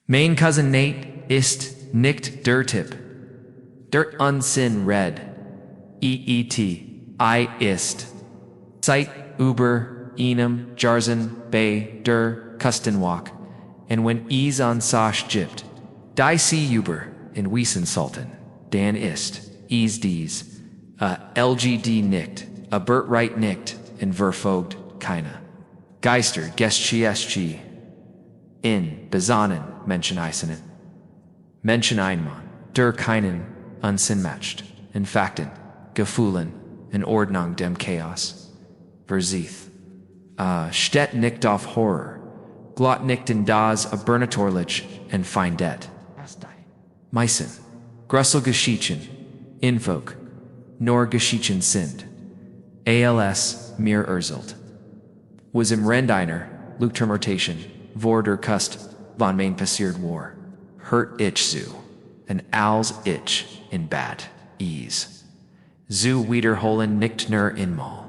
Mein Cousin Nate ist nicht der Typ. Der Unsinn red. EET. I ist. Zeit über einem Jarzen bei der Kustenwalk. And when is on Sash gibt. Die sie über in Wiesen Sultan. Dan ist. Dies. LGD nicht. Bertright nicht. In Vervogt. Keine. Geister gestschi. In Besonnen Menschen eisenen. Menschen einmann. Der keinen unsinnmatcht. In Fakten. Gefühlen. In Ordnung dem Chaos. Verzieth. Steht nicht auf Horror. Glot nicht in das Bernatorlich and Findet. Meissen. Grussel Geschichten. Infok. Nor Geschichten sind. ALS mir erzelt. Was im Rendiner, Leuchttürme vor der Kust von mein passiert war. Hurt ich zu. An als ich in bad ease. Zu wiederholen nicht nur einmal.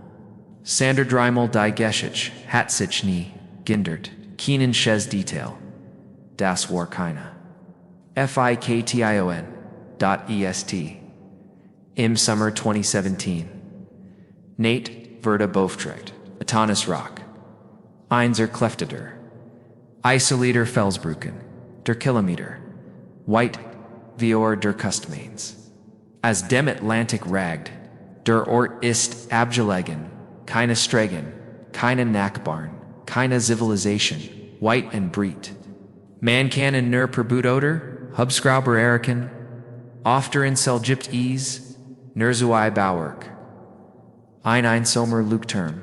Sander dreimal die Geschichte hat sich nie gindert. Keinen Sches Detail. Das war keine. Fiktion.est. Im Sommer 2017. Nate Verda Boftrekt. Atanas Rock. Einser Klefteder. Isolator Felsbrücken. Der Kilometer. White Vior der Kustmains. As dem Atlantic ragd. Der Ort ist abgelegen. Keine Stregen. Keine Nachbarn. Keine Zivilisation. White and Breed. Man kann in nur Perbudoder. Hubscrauber Eriken. Ofter in Selgipt ease. Nurzuai Bauwerk. Ein Sommer Leuchttürme.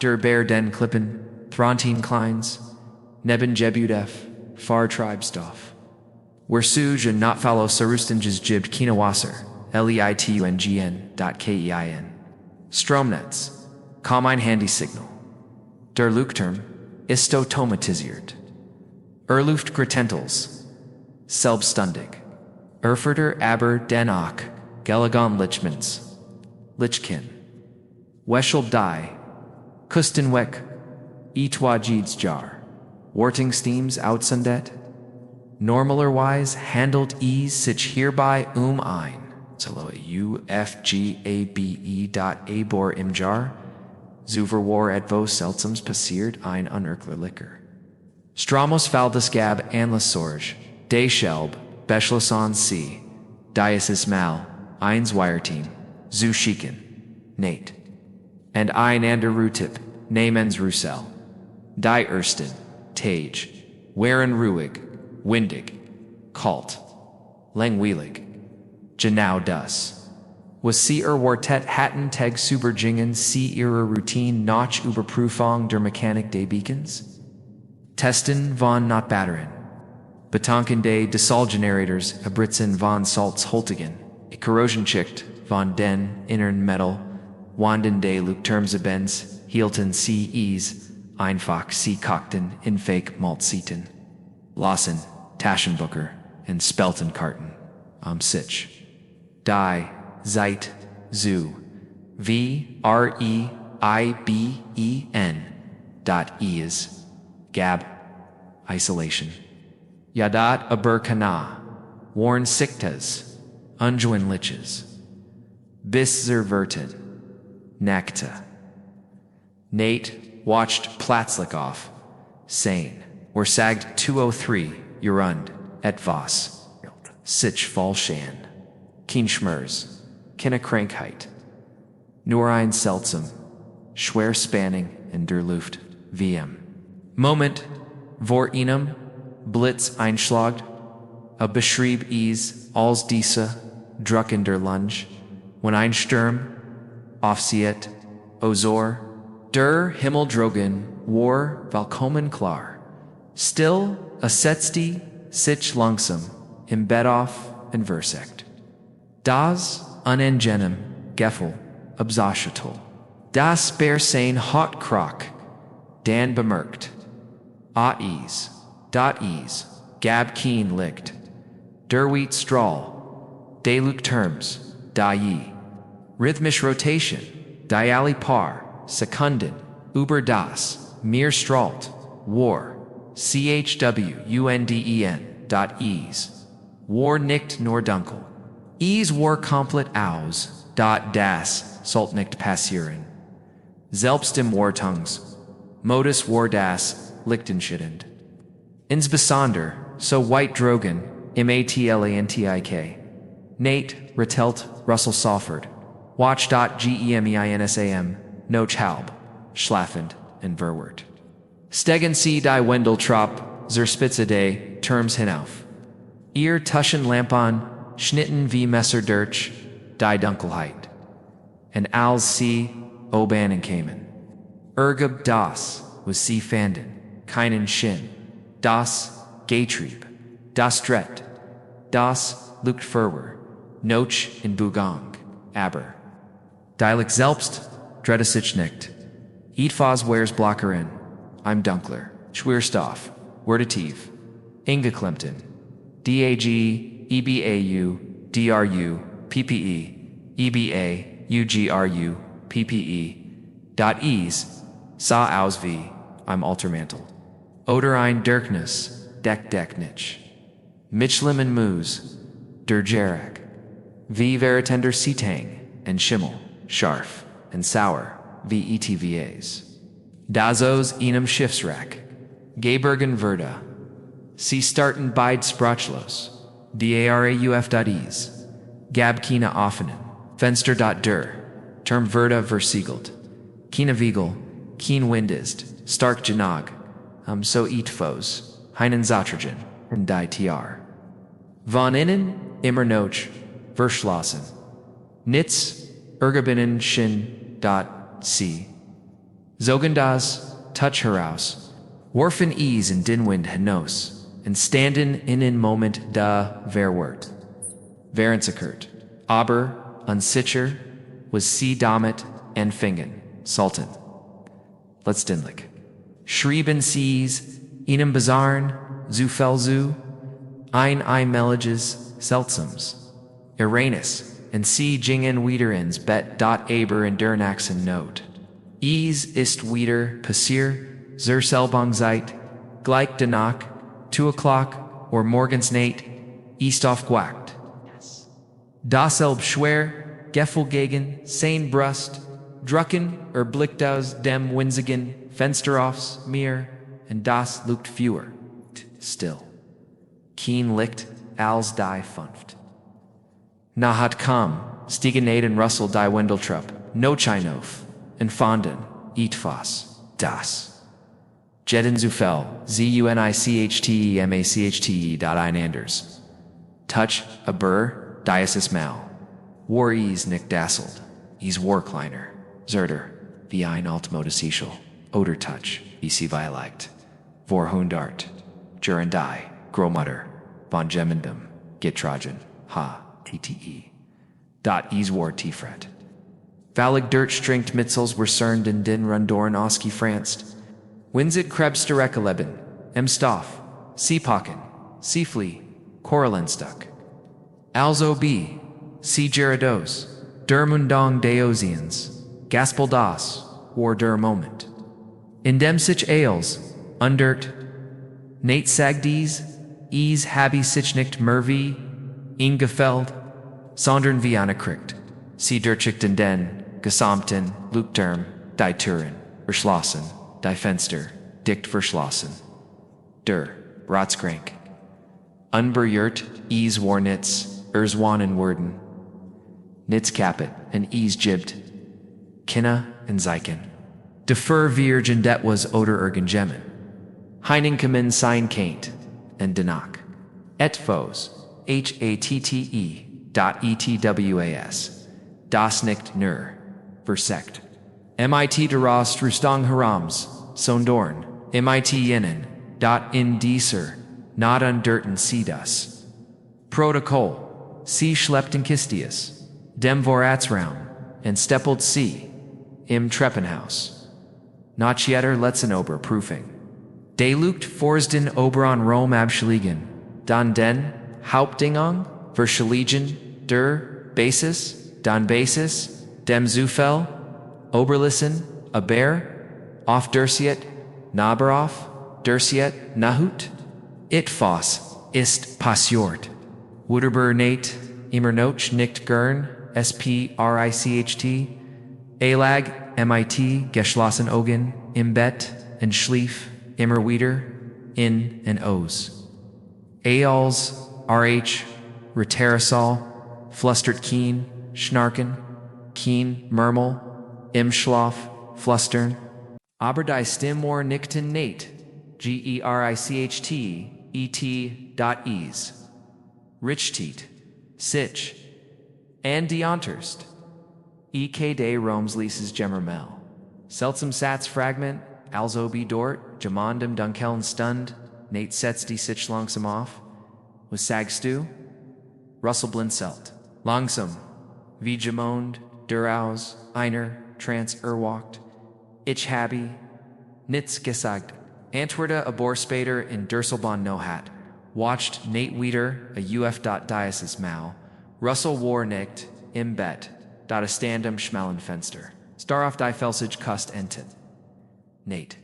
Der Bear den Klippen. Throntine Kleins. Neben Jebudef. Far Tribestoff. Wersuj and not follow Sarustanges jibbed Kinawasser. Leitungn.kein. Stromnetz. Kaum ein Handy Signal. Der Leuchttürme. Istotomatisiert. Luft Gretentels. Selbstundig. Erfurter aber den auch. Gelagon Lichmans. Lichkin. Weschel die. Kustenweg. Etwajidsjar. Wartingsteams outsundet. Normalerweise handelt sich hierbei ein. Solo UFGABE.abor im Jar. Zuverwar etwas seltsams passiert ein unerklärlicher. Stramos faldes gab anlas sorge. De Schelb. Beschlossen C. Diasis mal. Eins Wireteam. Zu schicken. Nate. And ein ander Tipp. Namens Russell. Die Ersten. Tage. Waren ruhig. Windig. Kalt. Langweilig. Genau das. Was sie Wartet hatten tag Supergingen sie ihre Routine nach Überprüfung der Mechanik des Beacons? Testen von Notbatteren. Betanken des Desalgenerators abritzen von Salzholtigen. Corrosionschicht von den inneren Metal. Wanden des Leuchttürmsebens hielten sie es. Einfach sie kochten in Fake Maltsieten. Lassen, Taschenbucher, und Speltenkarten. Am Sich. Die, Zeit, zu. VREIBEN. Gab. Isolation. Yadat aber Kana. Warn Siktas. Unjoin Liches. Bis zerverten. Nakta. Nate watched Platzlikoff. Sane. Or sagged 203. Urund. Etwas. Sich Fallshan. Kienschmers. Kinne Krankheit. Nur ein Seltsam. Schwer Spanning in der Luft. VM. Moment. Vor einem. Blitz einschlagt. A beschrieb is als diese. Druck in der Lunge. When ein Sturm. Aufsieht. Ozor. Der Himmeldrogen. War vollkommen klar. Still. Ersetzte. Sich langsam. Im Bett auf. In Versekt. Das unangenehm Gefühl, Abschatul. Das Bärsein hot Krach, Dan bemerkt. Is, Gab keen liegt. Der Wheat Strahl, De Leuchttürmes, die. Rhythmisch Rotation, die alle Paar, Sekunden, über das, mir strahlt, War, chwunden.ease. War nicht nur Dunkle. Es war komplett aus, das sollt nicht passieren. Selbst im Wartungs. Modus war das Lichtenschiedend. Insbesonder, so white drogen, im Atlantik. Nate, Retelt, Russell Salford. Watch.gemeinsam, noch halb, schlafend, and verwert. Stegen sie die Wendeltrop, zur Spitze des Turms hinauf. Ihr Taschenlampon, schnitten wie Messer durch, die Dunkelheit. And als sie oben kamen. Ergab das, was sie fanden, keinen Sinn, das Getrieb, das Dret, das Luftfeuer, noch in Bugang, aber. Dialek selbst, dreht sich nicht. Etwas wers Blockerin, I'm Dunkler, Schwerstoff, Werde tief, Ingeklempten, DAG, EBAU, DRU, PPE, EBA, UGRU, PPE, .ease, sa aus wie, I'm Altermantel. Oder ein Dirknis, Decknich. Mitchlim and Moos, der Jerak. Wie Veritender Sitang, and Schimmel, Scharf, and Sauer, wie ETVAs. Dazos einem Schiffsrack. Gebergen Verda. Sie starten beid Sprachlos. DARAUF.ease. Gabkina offenen. Fenster.der. Term Verda versiegelt. Kina Viegel. Keen Windist. Stark Janag. So Eatfos. Heinen Zatrogen. And die TR. Von innen. Immer noch. Verschlossen. Nitz. Ergabinnen Shin. C. Zogendas. Touch heraus. Warfen ease in Dinwind Hanos. And standen in Moment da Verwert. Verenzekert. Aber, unsicher, was sie damit, and fingen, Sultan. Letztendlich. Schrieben sie's, einem Bazarn, zu Felzu, ein Meliges, Seltsams. Ereignet, and sie gingen wiederins bet.aber in dernaxen Not. Es ist wieder passier, zur Selbangzeit, gleich danach, 2 o'clock, or morgens Nate, East aufgewacht. Dasselb schwer, Geffelgegen, sein Brust, drucken, blickt aus dem winzigen Fensteraufs mir, and das lugt fewer, still. Keen licht, als die Funft. Nahat kam, stiegen Nate and Russell die Wendeltrup, no Chinof, and fanden, etwas, das. Jeden Zufall, zunichtmachte.einanders. Touch, a burr, diasis mal. War is nicht dasselt, is war kleiner. Zerder, wie ein Altmodesischel. Oder touch, wie sie weileicht. Vor Hundart, Jurendai, Gromutter, von Gemendum, Gitrogen, ha, tte. Is war tiefret. Vallig dirt stringt Mitzels were cerned in den Rundorn Oski Franst. Winzit Krebster Rekeleben, Stoff, Seepocken, Seeflee, Korallenstuck. Also B, C. Gerados, Der Mundong Deosians, Gaspel das, war der Moment. In dem sich Ales, Undert, Nate Sagdies, Habi sich nicht Mervi, Ingefeld, Sondern wie Anekriegt, Sie Dirchichten den, Gesamten, Leuchttürme, die Türen, verschlossen. Die Fenster, dicht verschlossen. Der, Ratskrank. Unberührt, es war nitz, zwanen werden. Nitz kapit, and es gibbt. Kinna and Zeichen. Defer Virgin det was oder Gemmen. Heinenkamen sein Kaint, and Danach. Et Fos, HATTE.ETWAS. Das nicht nur, versekt. MIT daraus Rustang Harams, Sondorn, MIT Innen, in dieser, not underten Cedas. Protokoll, Sie schleppten Kistius, dem Vorratsraum, and steppelt Sie, im Treppenhaus. Not jetter Letzenober Prüfing. De Lucht Forsden Oberon Rom abschliegen, dann den, Hauptdingung, verschliegen, der, Basis, dann Basis, dem Zufall, Oberlissen, Aber, Auf Dersiet, Naberoff, Dersiet Nahut, it fos, ist passiert. Wouterber Nate, immer noch nicht gern, spricht, Elag, mit, geschlossen Augen, im Bett, und schlief, immer wieder, in und aus. Eals, rh, Reterasol, flustert keen, schnarken, keen, murmel, im Schlaf, flustern. Aber die Stimmor nickten Nate, gericht, ease. Richtiet, sich, and deonterst. Ek de Romslies Gemmermel. Seltsam Sats Fragment, also be dort, Jamandum Dunkeln stund, Nate sets die sich langsam auf. Was sagst du? Russell Blinselt. Langsam, wie Jamond, duraus, einer, trans erwacht, ich habe, nits gesagt, Antwerda Aborspader in Durselbahn Nohat, watched Nate Wieder a uf.diasis Mau, Russell war nicht, im Bett, dot a standum Schmallenfenster, Staroff die Felsig Kust entet. Nate.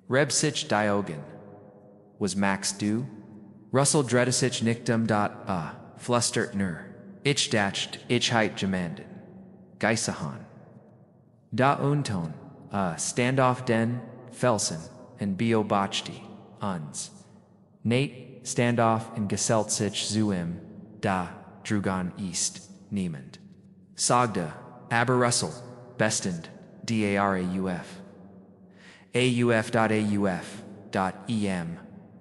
Reb sich Diogen. Was Max du? Russell Dredesich Nickdum flustert nur. Ich dacht, ich heit Jamanden. Geisahan. Da Unton, Standoff den, Felsen, and Biobachti, uns. Nate, Standoff, and Geseltsich Zuim, da, Drugan East, niemand. Sagda, Aber Russell, Bestend, DARAUF. AUF.AUF.EM,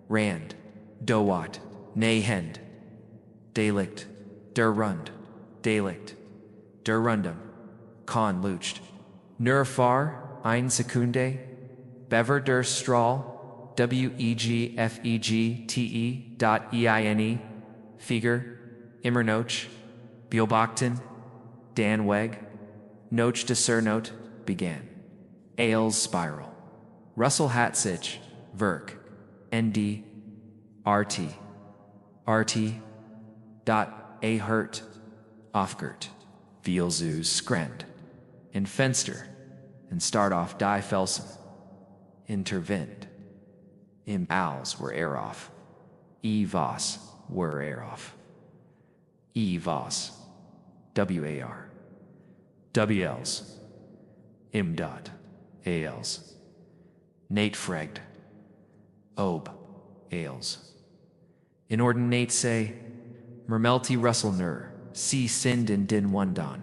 Rand, Dowat, Nahend, Delict, Der Rund, Delict, Der Rundum, Con Lucht, Nur far, ein Sekunde, Bever der Strahl, WEGFEGTE.EINE, Fieger, Immernoch, Bielbachten, Dan Weg, Noch de Sernot, began. Ailes Spiral. Russell Hatzich, Verk, ND, RT, dot A Hurt, Aufgert, Vielzus Skrend, in Fenster, and start off Die Felsen, intervened. Im Als were Eroff, Vos were Eroff, Vos, WAR, WLs, Im dot, ALs. Nate Fregd, Ob, Ales. Inordinate say, Mermelti Russell Nur, see Sind in Din Wundan.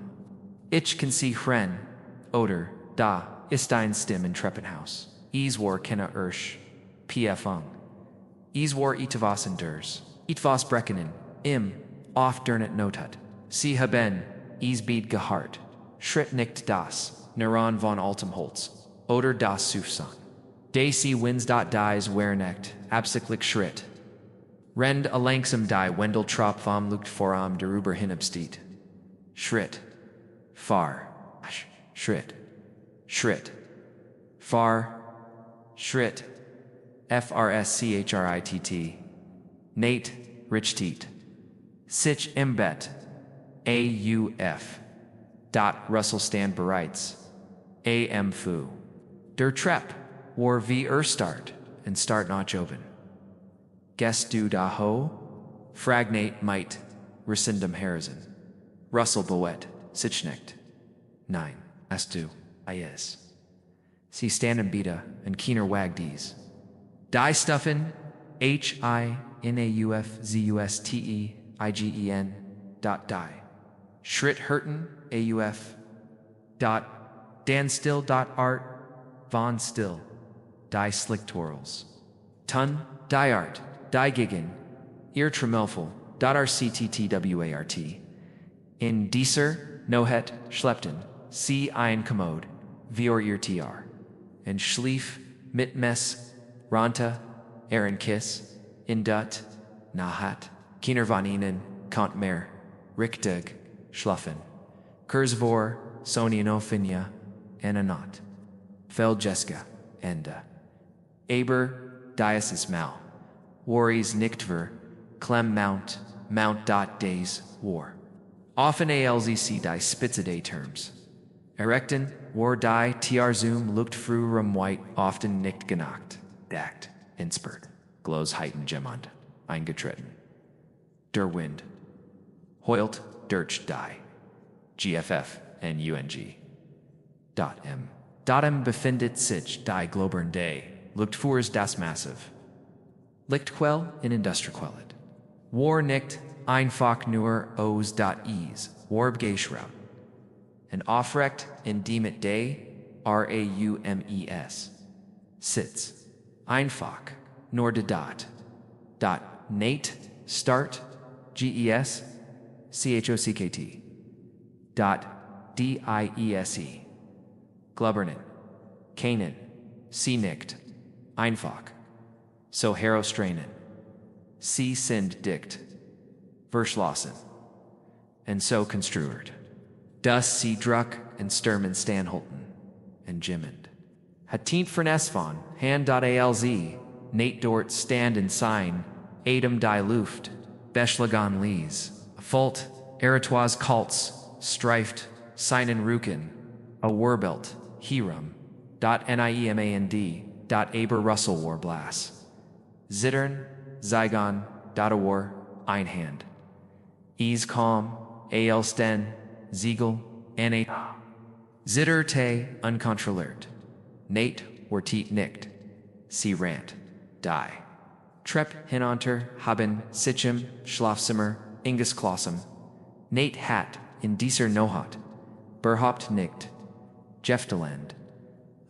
Ich can see Hren, Oder, Da, Istein Stim in Treppenhaus. Easwar Kenna Ursch, PF Ung. Easwar Itavas and Durs, Itvas Breckenen, Off Dernet Notut. See Haben, Easbeed Gehart, Schritt Nicht Das, Neron von Altemholz, Oder das Sufsan. Daisy Wins.dies Wernecht, Absichtlich Schritt. Rend a langsam die Wendel Trop vom Lucht voram deruber hinabsteht. Schritt. Far. Schritt. Schritt. Far. Schritt. FRSCHRITT. Nate. Richteet. Sich Imbet. AUF. Dot Russell Stand bereits. AM Fu. Der Trepp. War wie Start, and start notch open. Guest du da ho? Fragnate might, rescindum harrison. Russell Boet, Sichnecht. 9. Astu, is. See Standem Beta, and keener Wagdies. Die Stuffin, HINAUFZUSTEIGEN, dot die. Schritt Hurten, AUF, dot, Dan Still, dot art, Von Still. Die Slicktorals. Tun, Die Art, Die Gigan, Ear Tremelful, .rcttwart. In Dieser, Nohet, Schlepten, C. Ein Commode, Vior Ear TR. In Schlief, Mitmess, Ranta, Aaron Kiss, Indut, Nahat, Kiener von Ihnen, Kontmer, Richtug, Schluffen, Kurzvor, Sonianofinia, Ananot, Feldjeska, Enda. Aber, Diasis Mal, Warries Nichtver, Clem Mount, Days, War. Often ALZC die Spitzidae terms. Erechten, War die TR Zoom looked fru rum white, often nicht genacht, dacht. Inspert, glows heighten jemand, eingetreten. Der Wind, heult, durch die, GFF, NUNG. M befindet sich die globern day, lucht für das Massiv. Lichtquell in Industriequellet. War nicht einfach nur os is, warb geschraut. En aufrecht in diemet day, raumes. Sitz. Einfach, nur de dot. Nate, start, ges, chockt. Diese. Glubbernen. Kanen. Sie nicht. Einfach. So herausstrainen. Sie sind dicht. Verschlossen. And so construert. Das sie druck and Sturmen Stanholten. And Jimmend. Hatient Vernesvon, hand.alz, Nate dort stand and sign, Adam die Luft, Beschlagon Lees, Fault, Eritois Kults, Streift, Seinen Ruken, a Warbelt, Hiram, .niemand, Aber Russell War Blas, Zittern, Zygon, .awar, Einhand, Ease Calm, Sten, Ziegel, Na, Zitter te, uncontrollert, Nate, Wortiet nicht, Sie rant, die. Trepp hinunter, haben, Sichem, Schlafzimmer, Inges Klossem, Nate hat, in dieser Nohat, Berhaupt nicht, Jefteland,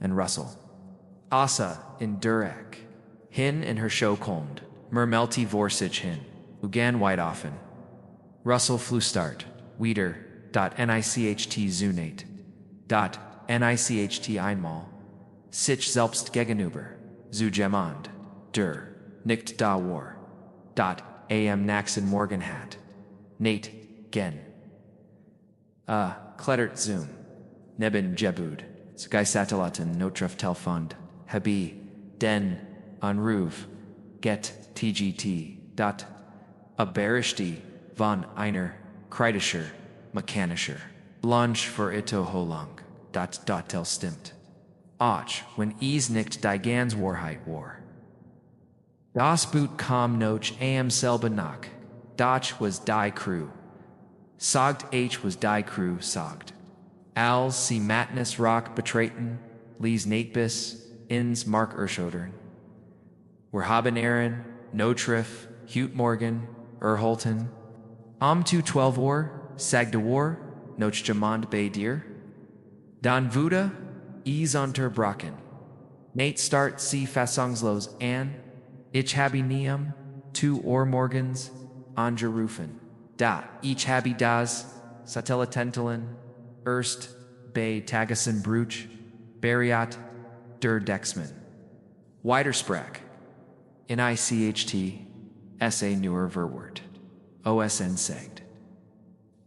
and Russell. Asa in Durek, hin in her show kommt, Mermelti Vorsich hin, Ugan Whiteoffen, Russell Flustart, Wieder, .nicht zunate, .nicht einmal, sich selbst gegenüber, zu jemand, der, nicht da war, am Naxen Morgan hat, Nate, gen. Klettert zum, neben Jebud, Sky Satellaten Notref Telfund, Habi, den, Anruv, get, tgt, Aberishti, von einer, Kreidischer, mechanischer, Lunch für ito holang, tel stimmt. Och, when nicht die ganz Wahrheit war. Das Boot kam noch am selben nach, Doch was die Crew. Sagt H was die Crew sagt. Als sie Matness Rock betreten, Lies Natebis, ins Mark Erschodern. Wir haben Aaron, Notrif, Hute Morgan, Erholton, tu 12 Uhr, Sag de War, Noch Jamond Bay Deer. Dan Vuda, unter Bracken. Nate start sie Fassungslos an, ich habe Neum, 2 Uhr morgens, angerufen. Ich habe das, Satellitentelen, Erst, bei Tagassen Bruch, Bariat, der Dexman. Weitersprach. NICHT, SA Neuer Verwort. OSN Segt.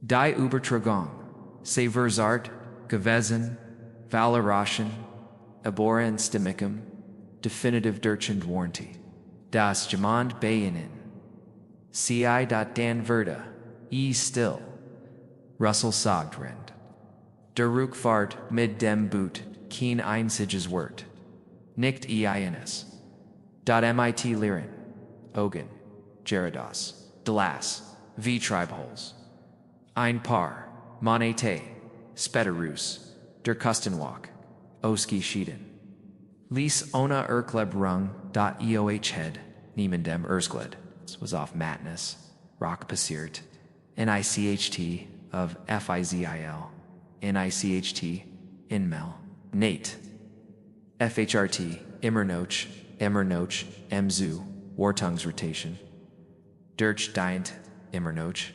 Die Übertragung, se verzart, gewesen, Valeraschen, Aboren Stimmicum, Definitive Durchend Warranty. Das Jemand Bayinen. CI. Dan Verda, still. Russell Sogdrend. Der Rückfahrt mit dem Boot, keen einziges Wort. Nicht eins. MIT Liren. Ogen. Gerados. Dlas. V-Tribeholes. Ein Paar. Monete. Spetterus. Der Kustenwalk. Oski Schieden. Lies ona Erkleb Rung.eoh head. Niemandem Ersgled. Was off Matness. Rock passiert. NICHT of FIZIL. NICHT. Inmel. Nate. FHRT. Immernoch. Mzu. Wartungs rotation. Dirch Dient. Immernoch.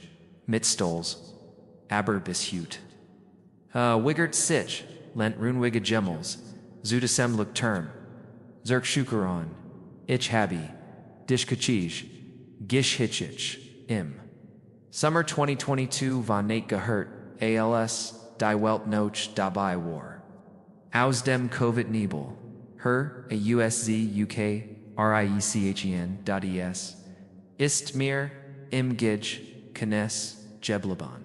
Mitstols. Aber bis Hute. Wiggert Sich. Lent Runwigge Gemmels. Zudesem Leuchttürme. Zerk Schukeron. Ich habe. Dishkachij. Gish Hitchich. Im. Summer 2022 von Nate gehört. ALS. Die Welt noch dabei war. Aus dem Covid Nebel. Her. A USZ UK. RIECHEN.es. Ist mir. Im Gij. Knes. Jeblaban.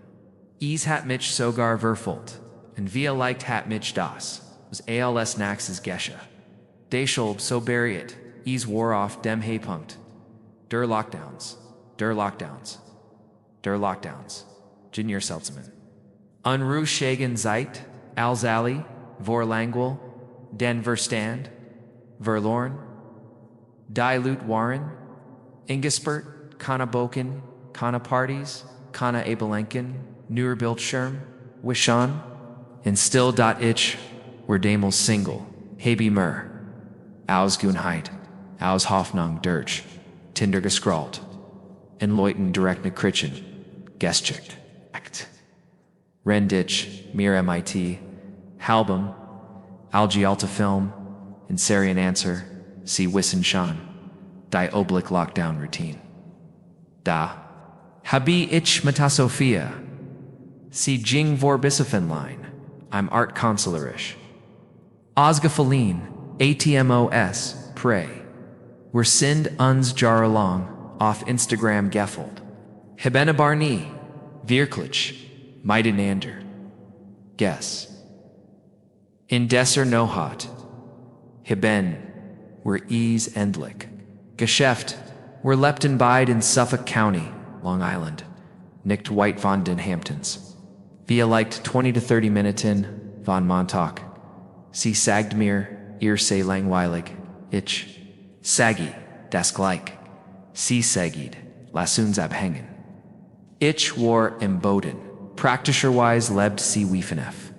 Hat mich sogar verfolgt. Und leicht hat mich das. Was ALS Naxes Gesche. Deschulb so beriet. ease war off dem Haypunkt. Der Lockdowns, der Lockdowns, der Lockdowns. Junior Seltzman. Unruh Shagen Zeit, Alzali, Vorlanguel, Den Verstand, Verloren, Dilute Warren, Ingespert, Kana Boken, Kana Parties, Kana Abelenken, Nur Bildschirm, Wishon, and still.ich, were Damels single, Habe Mer, Ausgunheit, Aus Hoffnung durch, Tinder gescrawlt, and Leuten direkt Kritchen, Geschicht, Act. Renditch, Mir MIT, Halbum, Algae Alta Film, and Sarian Answer, see Wissen Shan, Die Oblique Lockdown Routine. Da. Habi ich Metasophia. See Jing vor Line, I'm Art Consularisch. Osgafalin, ATMOS, pray. We're Sind uns Jaralong, off Instagram Geffold. Hebena Barni, Virklich, Meidenander. Guess. In Desser Nohat. Heben, we're Ease Endlich. Geschäft, we're Leptonbide in Suffolk County, Long Island. Nicht White von den Hamptons. Via liked 20 to 30 Minuten, von Montauk. See Sagdmir, Irsay Langweilig, Ich. Sagi, das gleich. See Sagid, Lasuns abhängen. Ich war emboden, praktischerweise lebt sie wiefenef.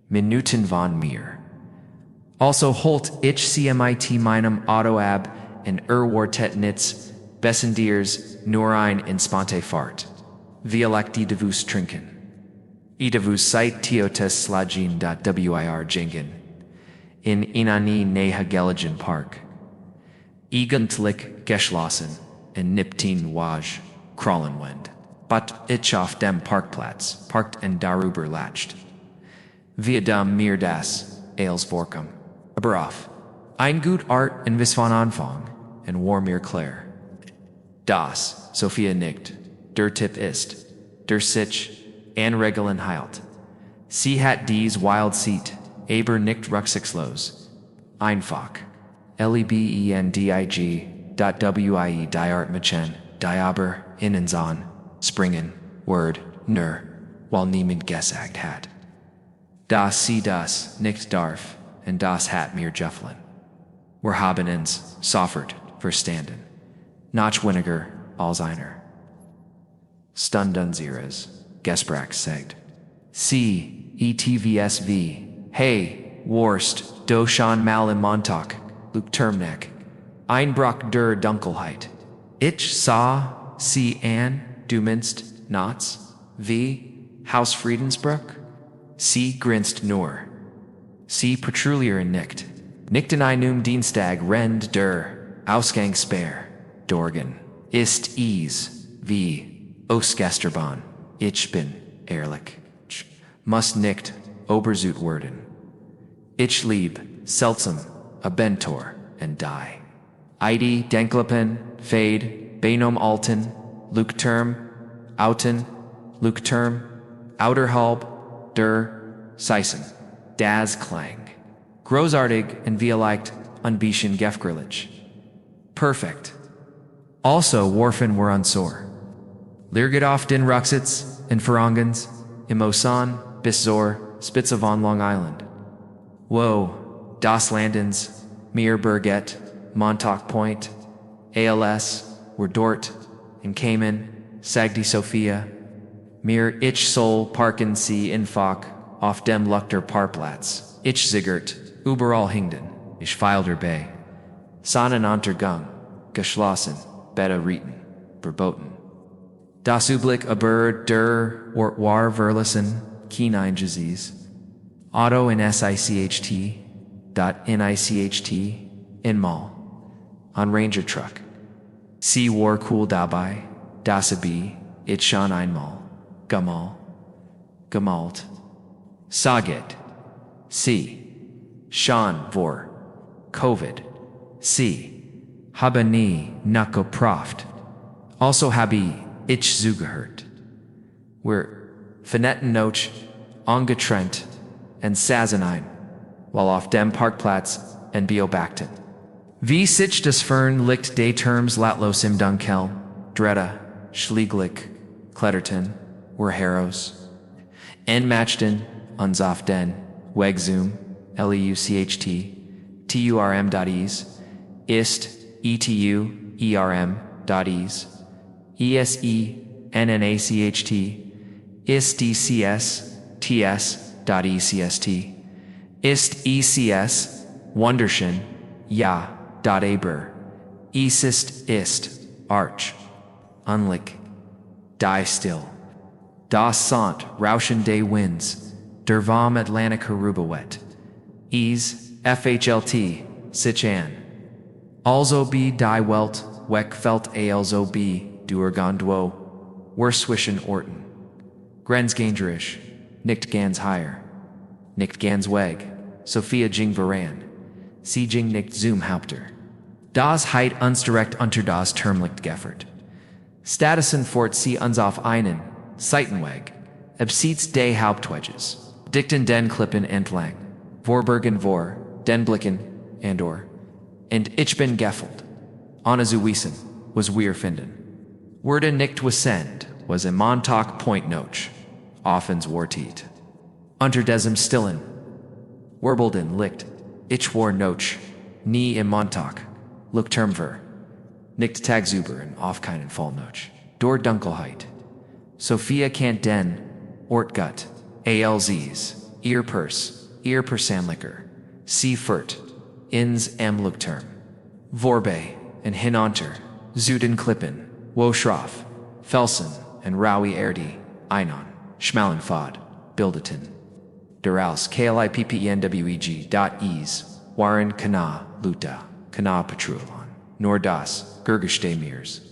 Minuten von mir. Also holt ich CMIT meinem Autoab and Wartet nits, Bessendiers, nur ein in Sponte Fahrt. Violak die Devus trinken. Idavus seit Tiotes Slagin.wir jingen. In Inani Neha Geligen Park. Egentlich geschlossen, in Niptin Waj, Krallenwend. But ich auf dem Parkplatz, parked and darüber latcht. Via dem mir das, Ailes Vorkum. Aber auf. Ein gut Art in Vis von Anfang, and war mir klar. Das, Sophia nicht, der Tipp ist, der sich, Anregelen heilt. Sie hat dies wild seat, aber nicht rücksichtslos. Einfach. Lebendig.wie diart machen, diaber, innenzahn, springen, word, nur, while niemand gesagt hat. Das sie das, nicht darf, and das hat mir Jefflin. Wir haben uns, soffert, verstanden. Nach weniger, als einer. Stundunseres, Gesprach sagt. Sie, ETVSV, hey, Worst, do schon mal im Montag, Leuchttürme, Einbruch der Dunkelheit. Ich sah, sie an, du minst, Notz, wie, Haus Friedensbruck? Sie grinst nur. Sie patrouillieren nicht. Nicht in einem Dienstag rennt der Ausgang spare. Dorgan. Ist ease, wie, Osgesterbahn. Ich bin, ehrlich. Must nicht, Oberzut werden. Ich lieb, seltsam, a Bentor, and die. Id Denklepen, Fade, Benom Alten, Leuchtturm, Outen, Leuchtturm, Outerhalb, Der, Seisen, Das Klang. Großartig and vielleicht unbeschen Gefgrillich. Perfect. Also Warfen were unsor. Leerget auf den Ruxits, in Ferrongens, im Osan, bis Zor, Spitze von Long Island. Wo, Das Landens, Mir Burget, Montauk Point, ALS, were Dort, in Cayman, Sagdi Sophia, Mir Ich Sol Parken Sie Infok, auf dem Luchter Parkplatz, Ich Ziggert, Überall Hingden, Ich Feilder Bay, Sonnenuntergang, Geschlossen, Beta Rieten, Verboten. Das Üblich aber der war Verlassen, Keenein Disease, Auto in SICHT, .NICHT, in Mall, on Ranger Truck. Sie war cool dabei, Dasabi, it schon einmal, Gamal, Gemalt, Saget, Sie, schon vor, Covid, Sie, habe nie, Nacko Proft, also habe ich zugehört. We're Finetten Noch, angetrennt, and Sassenheim, while auf dem Parkplatz and Biobacten. Wie sich das Fern licht des Terms latlos im Dunkel, dretta, schlieglich, kletterten, were heroes. En matchten, uns auf den, Wegzoom, leucht, turm.es, ist, etu.erm.es, esennnacht, ist dcs, ts.eCst, ist ecs, wunderschön, ja.aber, ist, arch, unlich, die still. Das sont rauschen des winds, der vom Atlantica rubawet. FHLT, sich an. Also be die Welt, weg felt also be, duergondwo, wer zwischen Orten. Grenzgangerisch, nicht ganz higher. Nicht ganz weg, Sophia jing voran. Sie jing nicht zum Haupter. Das heit uns direkt unter das Termlicht geffert. Statusen fort sie uns auf einen, Seitenweg, abseits des Hauptweges, dichten den Klippen entlang, Vorbergen vor, den Blicken, and ich bin gefeld. Anazuwiesen, was wir finden. Werde nicht wissend, was im Montag Point Noch, offens wartet. Unter diesem Stillen, Werbelden licht, ich war Noch, nie im Montag, Leuchttürme, nicht tagsüber und auf keinen Fall Noch, durch Dunkelheit. Sophia kant den, Ortgut, alzs, ihr Persanlicher, sie furt, ins Leuchttürme, Vorbe, und hinunter, Süden Klippen, Woschroff, Felsen, und Raui Erde, Einon, Schmalenfad, bildeten. Daraus klipppenweg.es, waren Kanal, Luta, Kanal Patrouillon, nur das, Gergestemirs.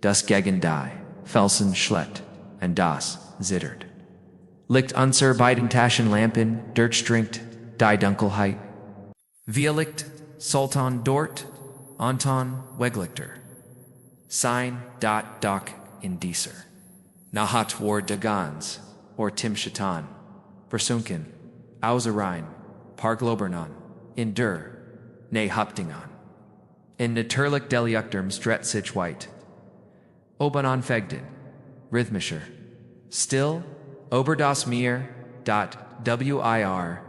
Das gegen die, Felsen schlägt, und das, zittert. Licht unser beiden Taschenlampen, durchdringt, die Dunkelheit. Wir licht, Sultan dort, Anton Weglichter. Sein, Doc, in dieser. Nahat war Dagans, or Tim Shatan, versunken, außer Parglobernon, in ne Hauptingan. In natürlich Deliuchterms dret sich weit. Oben anfegden, rhythmischer. Still, ober das Meer, wir,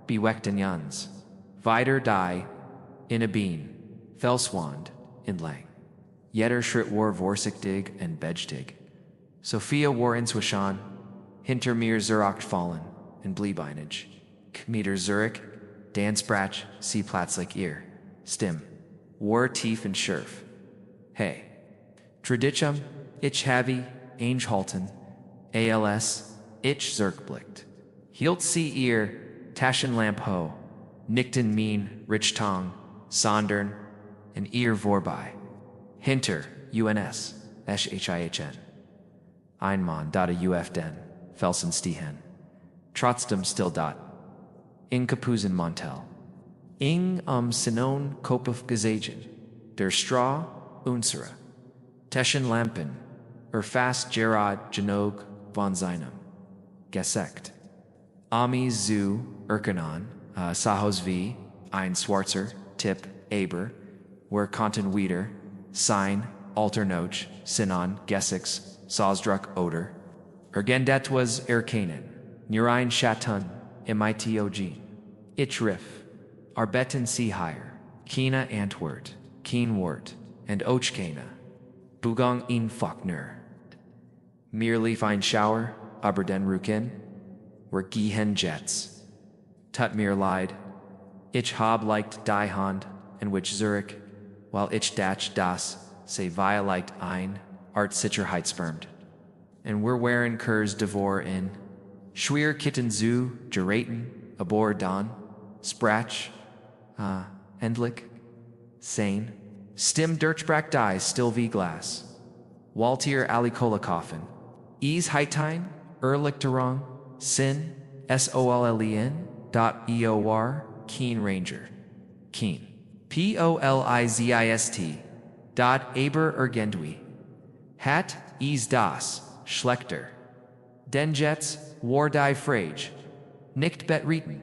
beweckten Jans. Weiter die, in a Bean, Felswand, in Lang. Jeder Schritt war vorsichtig und bedchtig. Sophia war inzwischen, hinter mir Zurich fallen, in bliebeinig. Kmeter Zurich, Dansbrach, sie plötzlich ihr. Stim, war tief und schärf. Hey. Tradichum, ich habe, Eingehalten, als, ich zurückblickt. Hielt sie ihr, Taschenlamp ho, nickten min, Richtong, sondern, in ihr vorbei. Hinter, UNS, SHIHN. Einmann, uf den, Felsenstihen. Trotzdem still dot. In Kapuzen Montel. Sinon Kopf gesehen. Der Straw, unsere. Taschenlampen, fast Gerard Genog von seinem. Gesekt. Ami zu Erkanon, Sahos V, ein Schwarzer, Tipp, Aber, wer konnten wieder, Sein, Alternoch, Sinon, Gessex, Sosdruck Oder. Ergendet was Erkanen, Nurein Shatun, Mitog. Ich riff, Arbetten sie higher, Kina Antwort, Keenwort, and Ochkana. Bugong in Faulkner. Merely fine shower, aber den Ruken, were Gehen Jets. Tut mir leid. Ich hab leicht die Hand, in which Zurich, while ich das, say via leicht ein, art Sicherheitsfirmt. And we're wearing Kurs devor in, Schwer Kitten zu, geraten, abor don, sprach, endlich, sane. Stim Dirchbrack dies still v glass. Waltier Alikolikoffen. Heitine, Erlichterung, Sin, SOLLEN.EOR, Keen Ranger. Keen. POLIZIST. Aber Ergendwi. Hat, das, Schlechter. Denjets, War die Frage. Nicht betreten.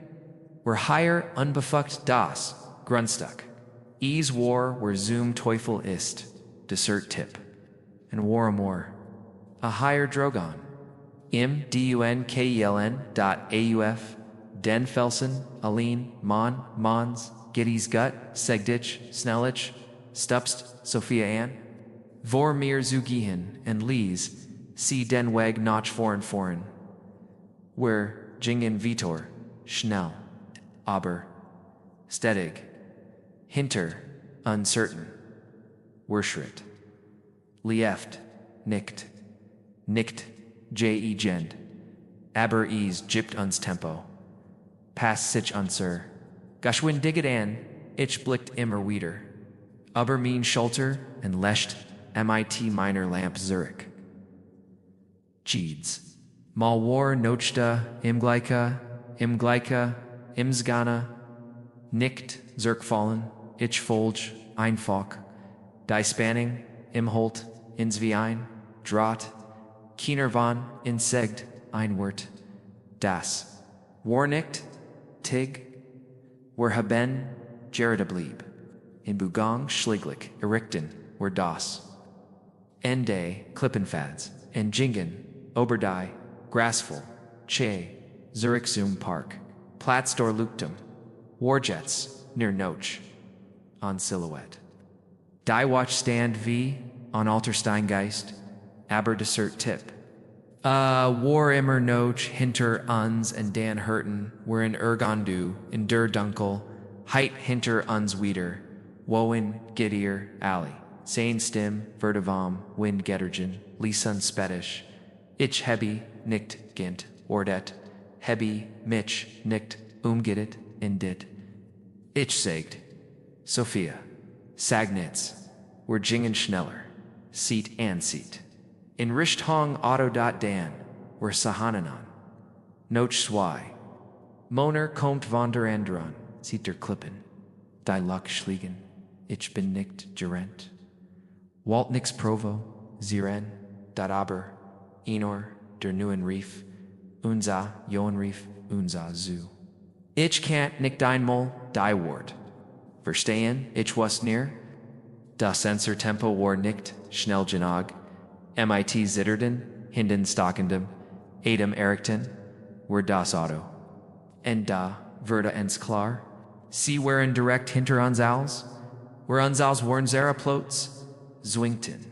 Were higher unbefuckt das, Grundstück. Ease war where Zoom Teufel ist, desert tip, and war amor, a higher drogon. Im dunkeln dot auf, den Felsen, Aline, Mons, Giddy's gut, Segditch, Snellich, Stupst, Sophia Ann, vor mir zu gehen, and Lees, see den Weg nach foreign, where Jingen Vitor, schnell, aber, stedig, hinter, uncertain, Werschritt, lieft, nicht, je-gent, aber is jipt uns tempo, pass sich unser, Gashwin digget an, ich blickt immer wieder, aber mein Schulter and lecht MIT minor lamp Zurich. Jeeds, mal war nochta, imgleiche, imsgana, nicht, zurückfallen, ich folge, einfach, die Spanning, imholt, insverein, draht, kiener van, insegt, einwort, das, war nicht, tig, wer haben, Gerda blieb, in Bugang, schliglich, errichten, wer das, Ende, Klippenfads, and Jingen, Oberdei, Grassful, Che, Zurich Zoom Park, Platzdor Luktum, Warjets, near Noche, on Silhouette. Die Watch Stand V, on Altersteingeist, Aber Desert Tip. War immer Noche, hinter uns and Dan Hurten, were in Ergondu, in der Dunkle, Heit hinter uns wieder, Wohin, Giddier, Alley, Sein Stim, Vertivam, Wind Gettergen, Lisun Spedish, Ich Hebi, Nicht, Gint, Ordet, Hebi, Mitch, Nicht, Gittet, Indit, Ich Segt, Sophia, Sagnitz, were Jingen Schneller, Seat and Seat. In Richthong Otto.dan, were Sahananan, Noch Zwei, Moner kommt von der Andron, sieht der Klippen, die Luck schliegen, ich bin nicht gerent. Walt nix provo, ziren, dat aber, Enor, der neuen Rief, unza, Joen Rief, unza zu. Ich can't nicht einmal, die Wort. Verstehen, ich was near? Das Sensor Tempo war nicht, schnell genug, MIT Zitterden, Hinden Stockendem, Adam Erichton, were das Auto. En da, Verda ens klar, see where in direct hinter uns als, where uns als warn Zara plots, Zwington.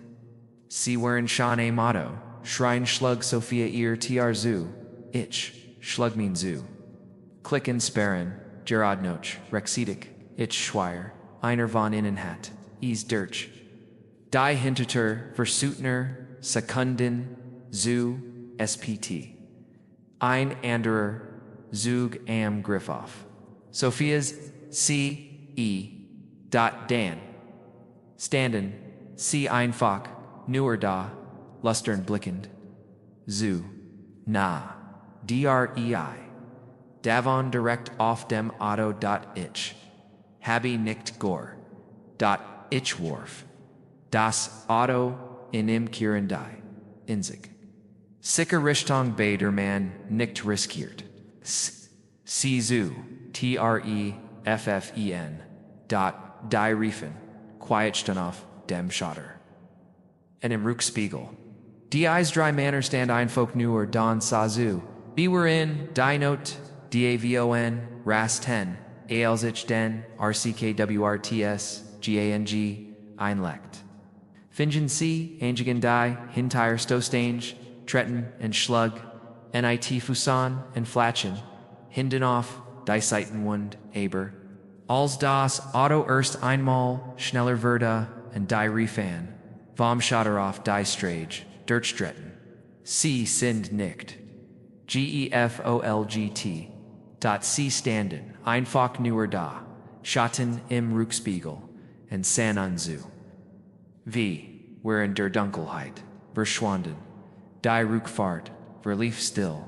See where in Sean A. Motto, Schrein Schlug Sophia Ear TR Zoo, Ich, Schlug mean Zoo. Klicken Sparren, Gerard Noch, Rexedic, Ich Schweier, Einer von Innenhat, Ease Dirch. Die Hinterter, Versutner, Sekunden, Zoo, SPT. Ein anderer, Zug am Griffoff. Sophia's C.E. Dan. Standen, C. einfach, newer da, lustern blickend. Zu, na, DREI. Davon direkt auf dem Auto. Ich. Habe nicht Gore. Ich Worf. Das Auto in im Kirendai. Inzig. Sicker Richtung Baderman nicht riskiert. Zu, TREFFEN. Die Riefen. Quietstenoff, dem Schotter. And im Rückspiegel. Die Eis drei Männer stand ein Folk newer Don Sazu. Wie were in, die Note, DAVON, RAS 10, ALSICH den, RCKWRTS, GANG, Einlect. Fingen C, Angigan die, Hintire Stostange, Tretten and Schlug, NIT Fusan and Flatchen, Hindenoff, Die Seitenwund, Aber, Alls das, Otto Erst einmal, Schneller Verda, and Die Refan, Vom Schotteroff, Die Strage, Dirtstretten, C. Sind nicht, GEFOLGT, C. Standen, Einfach newer da, Schatten im Rückspiegel, and San Unzu. V. Wherein der Dunkelheit, Verschwanden, Die Rückfahrt, Verlief still,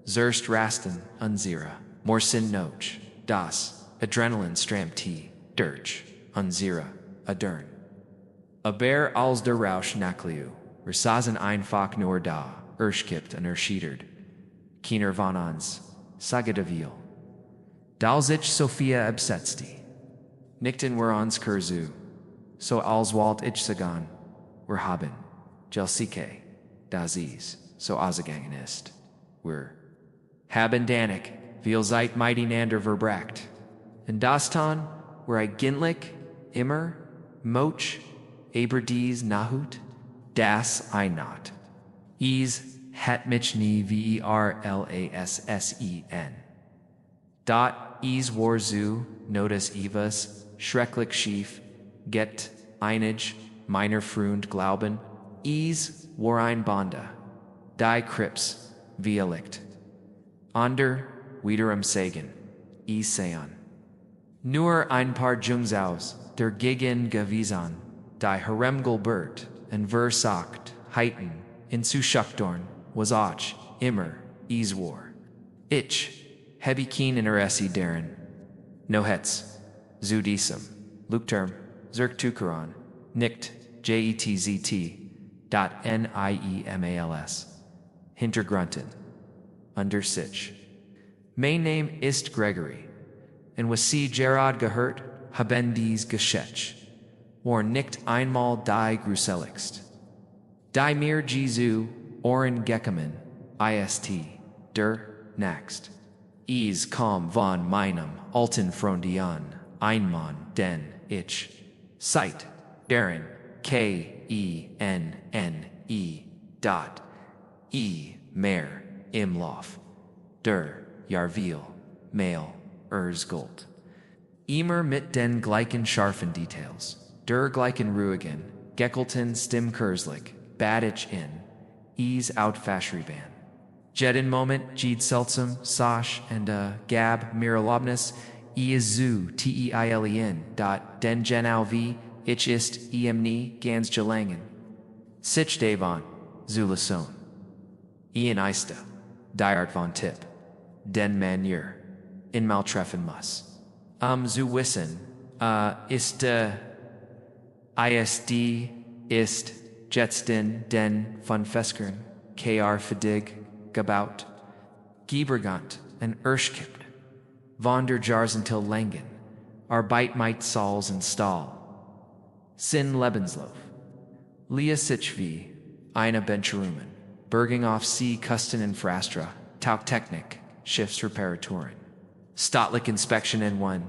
Zerst Rasten, Unzira, Morsin Noch, Das, Adrenalin Stram T, Dirch, Unzira, Adern. Aber als der Rausch Nakliu, Versazen einfach nur da, Erschkippt und erschiedert, Kiener von uns, Sagadavil. Dalzich Sophia absetzti. nicht in uns Kurzu, so alswalt ich sagen, wir haben, Jelsike, das so ausgegangen ist, wir haben Danik, viel Zeit miteinander verbracht. Und das tan, wir eigentlich immer, moch, aber dies nahut, das not. Het mich nie verlassen. War zu, notice Evas, schrecklich schief, get, einig, meiner Freund glauben, war ein Banda, die Krips, Licht. Ander, wiederum sagen, sean. Nur ein paar Jungsaus, der gegen gewesen, die heremgelbert, und versagt, heiten, in Zuschachtdorn, was auch, immer, war. Ich, habe kein Interesse daran. No hetz, zu diesem, Leuchttürme, Tukaran, nicht, nietemals. Hintergrunten. Under sich. Mein Name ist Gregory, und was sie Gerard gehört, haben dies geschätzt. War nicht einmal die gruseligst. Die mir Jesu, Ohren gekommen, ist, der, next. Kam von meinem alten Freund an, einmal, den ich, seit, deren, kenne, mehr, im Lauf, der, Jahrviel, Mail, Gold. Immer mit den gleichen scharfen Details, der gleichen ruhigen, geckelten Stimmkurslich, bad ich in, outfashriban. Jeden Moment, Jed seltsam, Sash, and Gab, Miralobnis, zu teilin, den genau wie, ich ist, nie, ganz gelangen. Sich davon, Zulason. Eiste, Diart von Tipp, den Manier, in Maltreffen muss. Zu wissen, ist, ist, Jetsten, den von Feskern, Fadig, gebaut, Giebergant, and Erschkipt, von der Jarsentil Langen, Arbeit meint Sauls and Stahl, Sin Lebenslauf, Lia Sichvi, eine Bencherumen, Berging auf See Kusten and Frastra, Tauchtechnik, Schiffs Reparaturen, Staatlich Inspection N1,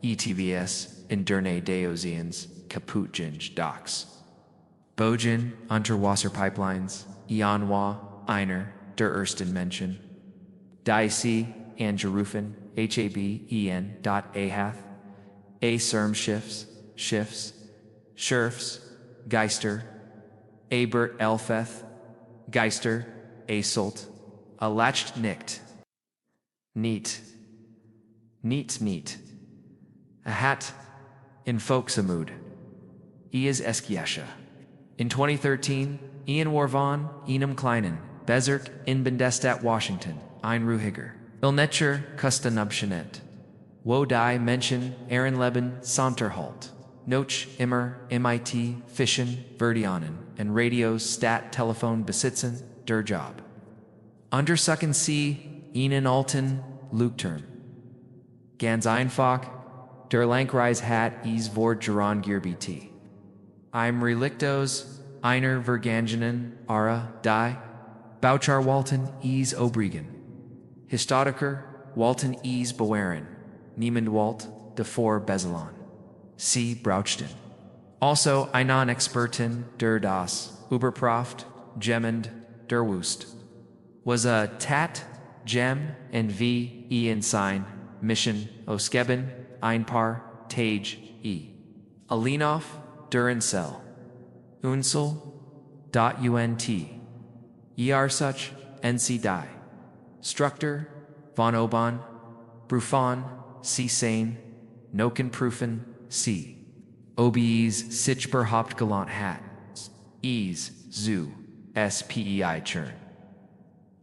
ETVS, Inderne Deosians, Kaputjinj Docks, Bojen, Unterwasserpipelines, Ianwa, Einer, der ersten Menschen, Die Angerufen, HABEN.ahath, Serm Schiffs, Schurfs, Geister, Aber Elfeth, Geister, Solt, Latcht nicht, Neat, a hat, in Folksamud, Eskiesha. In 2013, Ian Warvan, Enum Kleinen, Bezirk in Bundesstaat Washington, ein Ruhiger. Ilnetscher Kustenabschnitt. Wo die Menschen, Ehrenleben, Sonderhalt. Noch immer, MIT, Fischen, Verdianen, und Radios, Stat, Telefon besitzen, der Job. Untersuchen Sie, Ihnen alten, Leuchttürme. Ganz einfach, der Landkreis hat Wort Geron Gierbit. Im Relictos, einer Vergangenen, Ara, die, Bouchar Walton, Obrigen. Historiker, Walton Bewaren, Niemand Walt, davor Bezelon. C. Brauchten. Also einen Experten, der das, Überpraft, Gemmend, der Wust. Was a Tat, Gem, and V. In Sein, Mission, Oskeben, ein Paar, Tage, Alinov, der Insel. Unsel.unt. Such, NC Die. Structor, von Oban, Brufan, C. Sane, Nokenprüfen, C. OBEs sich berhaupt galant hat. Zu, SPEI Churn.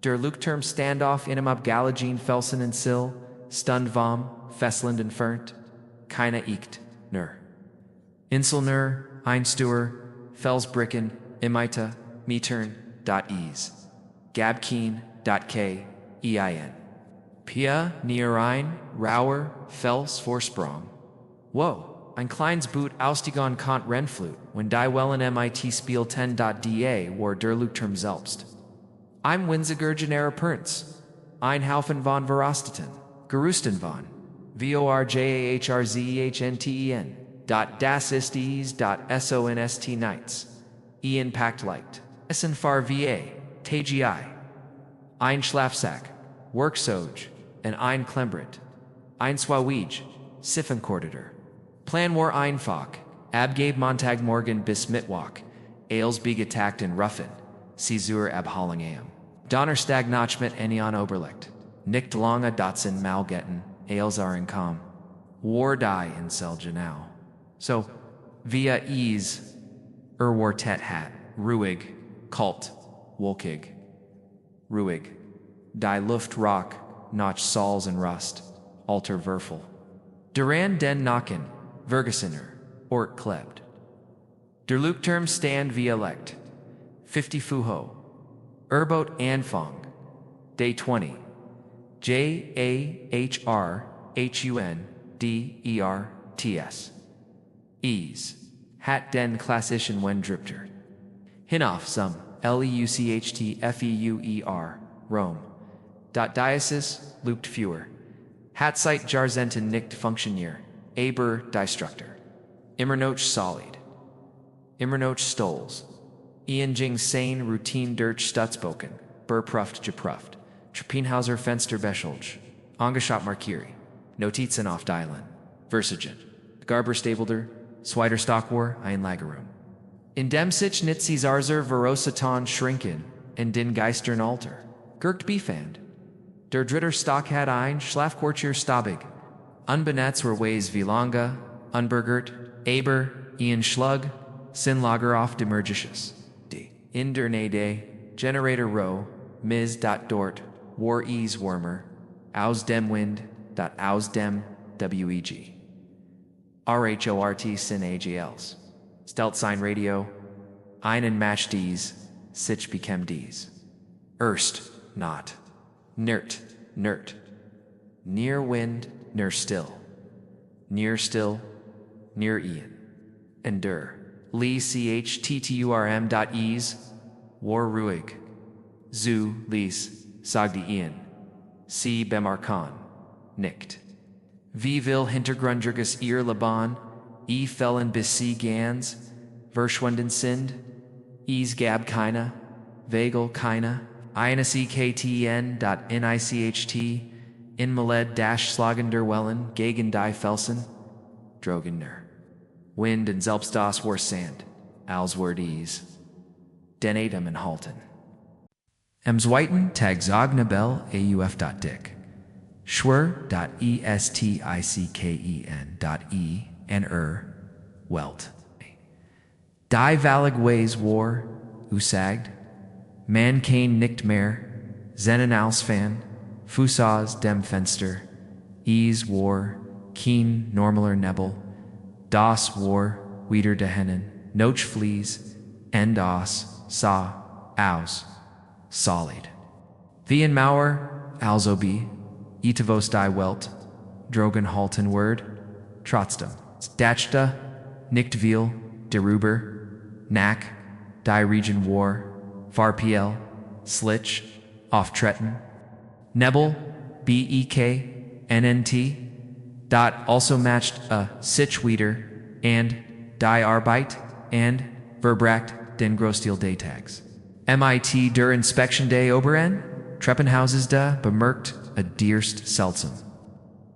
Der Leuchtturm Standoff in Abgalagin Felsen and Sill, Stund vom, Fessland entfernt, keine Icht, nur. Inselner, Einstuer, Felsbricken, Imita, Mietern.es. Gabkeen.k, EIN. Pia, Nierein, Rauer, Fels, Vorsprung. Whoa, ein kleines Boot Ausstiegen kont Rennflut, when die Wellen mit Spiel 10.da war der Leuchttürme selbst. Im Winziger Genera Perns. Ein Haufen von Verosteten. Gerusten von. Vorjahrzehenten. Das ist dies. Sonst nichts. Ian Pact Light. Essen far va. TGI. Ein Schlafsack. Worksoj. And ein Klembrit. Ein Swawij. Siffenkorditor. Plan war einfach. Abgabe Montag Morgen bis Mittwoch. Ales begetagt in Ruffen. Caesur abhalling am. Donnerstag Nachmitt Enion Oberlicht. Nicht lange Dotson Malgetten. Ales are in com. War die in Selgenau. So, via ease. War tet hat. Ruhig. Kult. Wolkig. Ruhig. Die Luft rock. Notch Sauls and Rust. Alter Würfel. Duran den Nacken. Vergessener. Ort klebt. Der Leuchttürme stand via lect. 50 Fuho. Erbot Anfang. Day 20. JAHRHUNDERTS. Ease. Hat den klassischen wenn dripter. Hinauf zum LEUCHTFEUER. Rome. Diocese. Lucht Führer. Hat seit Jahrzehnten nicht funktioniert. Aber Destructor. Immernoch solid. Immernoch Stolz. Ianjing Sane Routine durch Stutzboken. Burpruft Gepruft. Treppenhauser Fenster Bescholch. Angeschott Markiri. Notizen auf Dylan. Versagen. Garber Stabelder. Swider Stockwar. Ein Lagerum. In dem sich nicht Caesarzer Verosatan Schrinken. In den Geistern Alter. Girkt Befand. Der Dritter Stock hat ein Schlafquartier Stabig. Unbenetz were ways wie lange, unbergert, aber, Ian Schlug, Sinlager auf demergisches. D. In der Nähe, Generator Row, Dort, War Ease Warmer, Aus dem Wind, Aus dem, WEG. RHORT Sin AGLs. Stelt Sign Radio, einen Match dies, sich became dies. Erst, not. Nert. Near wind, near still. Near still, near Ian. Endure. Lee CHTTURM.ease. War ruhig. Zu, Lies, sagte Ian. Sie bemarkan. Nicht. Wie will Hintergrundgerges ihr Laban, fällen bis sie gans, verschwunden sind, gab keine, Vagel keine, INSEKTN.NICHT, Inmeled-Schlagender Wellen, gegen die Felsen, Drogener. Wind und selbst das war Sand, als war dies, den Atem und Halten. Am zweiten Tag Zagnabel AUF.dick. Schwer.esticken.e Welt. Die Valig Ways war, usagd, man kein nicht mehr, Zennen Ausfan, Fusaz dem Fenster, war, keen normaler Nebel, das war, wieder dehennen, noch flies, das, aus, solid. Wie in Mauer, also be, Itavos die Welt, Drogen halten Word, trotzdem, Dachta, nicht viel, deruber, Nack, die Region war, Farpiel, Slitch, Auftreten, Nebel, BEK, dot also matched a Sichweeder, and die Arbeit, and Verbracht den Großstil day tags. MIT der Inspection day Oberen, Treppenhauses da bemerkt a dierst seltsam.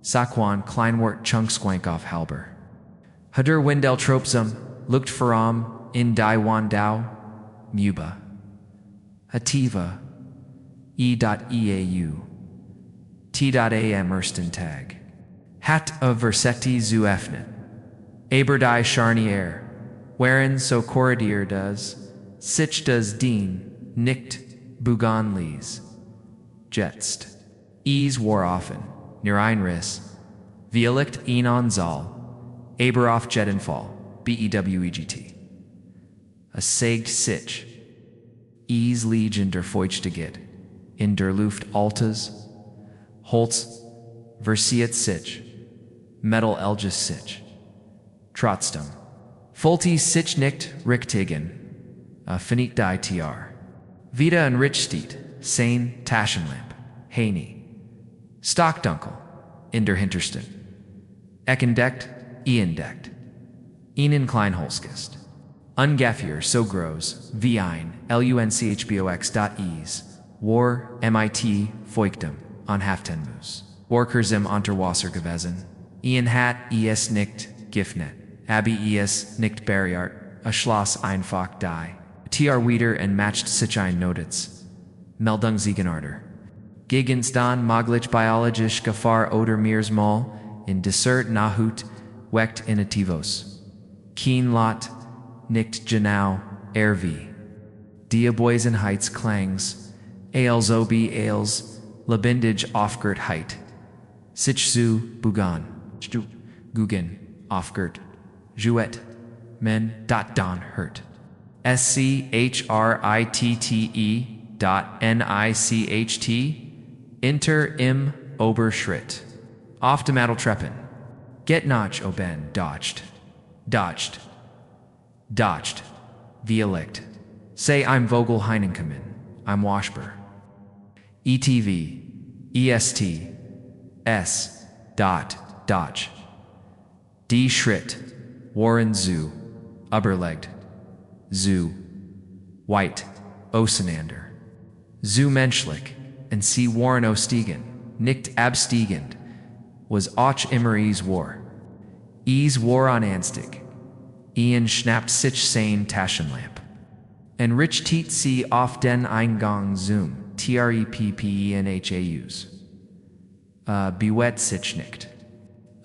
Saquan Kleinwort Chunksquank auf halber. Hader Windel Tropsum, looked voram, in die Wandau, Muba. Hativa, E.eau, T.am ersten Tag. Hat of Versetti zu öffnen. Aberdei Charnier, wherein so Corridier does, sich does dien, nicht, Buganlies. Jetst. War offen, near Einriss, Vielicht on Zal, Aberoff Jettenfall, BEWEGT. A saged sich. Liegen der Feuchtigkeit, in der Luft Altes, Holz, Versiet sich, Metal Elges sich, trotzdem. Fulti sich nicht richtigen, finit die tr. Vida und Richstedt, sein Taschenlamp, Haney. Stockdunkel, in der Hintersten. Eckendeckt, entdeckt. Ihnen Kleinholskist. Ungefähr so groß, wie ein, lunchbox.es, war, mit, feuchtem, an Haftenmus. Workers im Unterwasser gewesen. Hat es nicht, gifnet. Abi es nicht barriert, a Schloss einfach die. Tr wieder und matcht sich ein Notiz. Meldungsgegenarter. Gegenstand maglich biologisch Gefahr oder Meeresmal, in Dessert Nahut, weckt Inativos. Keen Lot, nicht genau, RV. Diaboisenheitsklangs, Ails ob Ails, lebendig Aufgertheit. Sich zu Bugan, Gugen, Aufgert, Jouet, Men, Don hurt. SCHRITTE.NICHT, Inter im Oberschritt. Auf dem Treppen. Get nach oben, dodged. Violect. Say I'm Vogel Heinenkommen, I'm Washber. ETV, EST, S, Dodge. D Schritt, Warren Zoo, Uberlegged, Zoo, White, Osenander. Zoo menschlich, and C Warren Ostegen, nicht abstigend, was auch immer war. War on Anstig. Ian schnappt sich sein Taschenlamp. En Richtet sie auf den Eingang Zoom, TREPPENHAUS. Bewet sich nicht.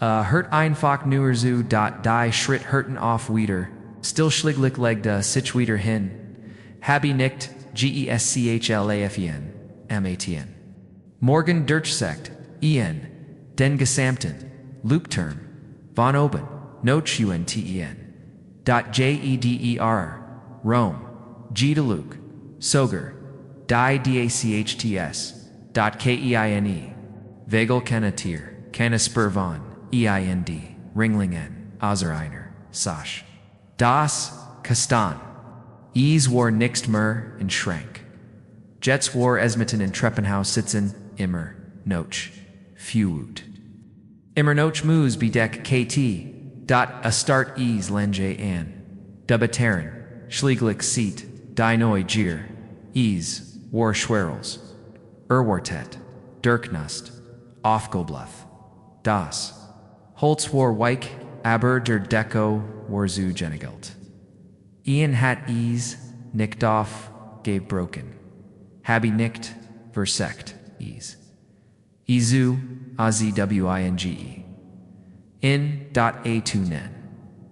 Hört einfach nur so, die Schritt hörten auf wieder, stillschliglich legte sich wieder hin. Habe nicht, GESCHLAFEN, MATN. Morgen durchsect, den gesamten, Leuchttürme, von oben, Notunten. JEDER, Rome, G de Luke, Soger, die DACHTS, KEINE, Vagel Kanatier, Canisper von, EIND, Ringlingen, Ozeriner, Sasch. Das, Kastan. War nixt mer und Schrank. Jets war Esmitten in Treppenhaus sitzen, immer, Noch, Fewut. Immer Noch Mus bedeck KT, a start lenge an. Dubeteren, Schlieglich seat, die neu gier, war Schwerels. Erwartet, Dirknust, Aufgobluth. Das. Holz war Weich, aber der Deco war zu Genegelt. Hat nicht auf, gave broken. Habe nicht, versect, Izu, AZWINGE. A2nen.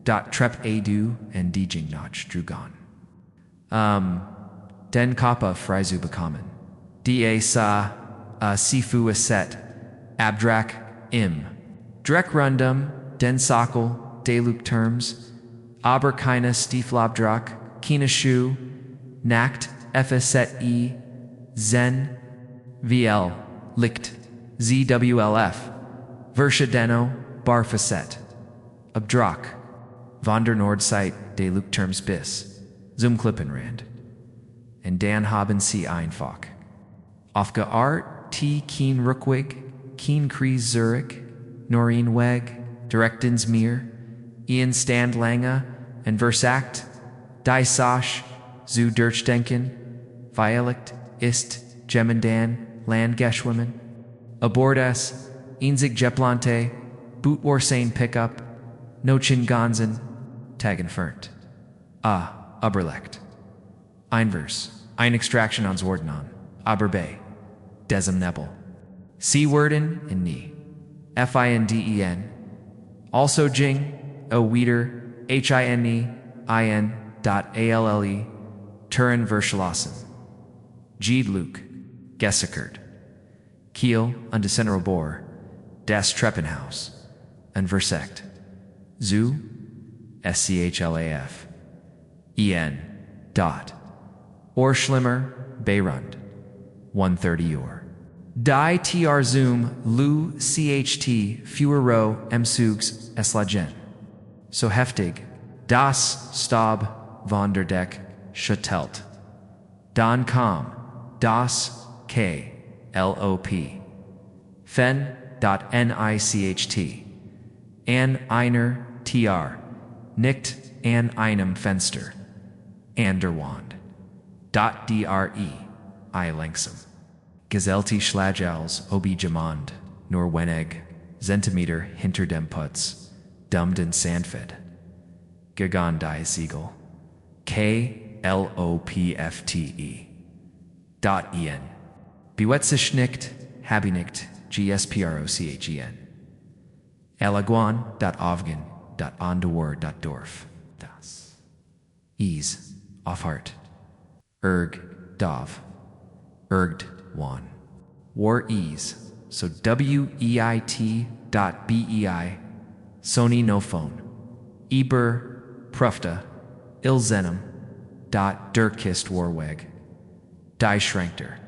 Trep adu and dijing nach drugan. Den kappa frizu bekommen. Sa, sifu aset, abdrak, Drek rundum, den Sockel, Leuchttürmes, aber keine Stieflabdrak, keine Schuh, Nackt, FSET, Zen, VL, Licht, ZWLF, Verschedeno, Barfacet, Abdrak, von der Nordzeit des Leuchttürmes bis zum Klippenrand. Und dann haben sie einfach. Aufgeart, Keen Rückweg, Keen Kreis Zurich, Noreen Weg, direkt ins Meer, Ian Stand Lange, und versagt, die Sasch, zu Durchdenken, Violect, ist, Gemendan, Landgeschwimmen, Abordas, Einzig Jeplante, Bootwarsein Pickup, Nochin Ganzen, Tag entfernt. Uberlegt. Einvers, ein Extraction ans Wordenan, aber bei, Desem Nebel. C-Worden in nie. FINDEN. Also Jing, O Wieder, HINE.ALLE, Turin Verschlossen. Gede Luke, Gesickert. Kiel, Undecenter Bohr, Das Treppenhaus, und Versect. Zu, SCHLAF. Schlimmer, Beirund. 130 Uhr. Die TR Zoom, Lu CHT, Fewer Row, Sugs, Eslagen. so heftig, das Stab von der Deck schuttelt. Dann kam das Klop. Nicht an einer Tr. Nicht an einem Fenster. An der Wand. Dre I langsam. Gesellte Schlagels objemand, nur wenig Zentimeter hinter dem Putz, dummed und sanfted. Gegen die Siegel. Klopfte. En. Bewet sich nicht, habe nicht, gsprochen. Alaguan, aufgen, ondewar, dorf. Das. Ease, auf Hart. Dov. Ergd, wan. War ease, so weit.bei, Sony no phone. Eber, Prufta, Ilzenem, der Kist Warweg. Die Schrankter.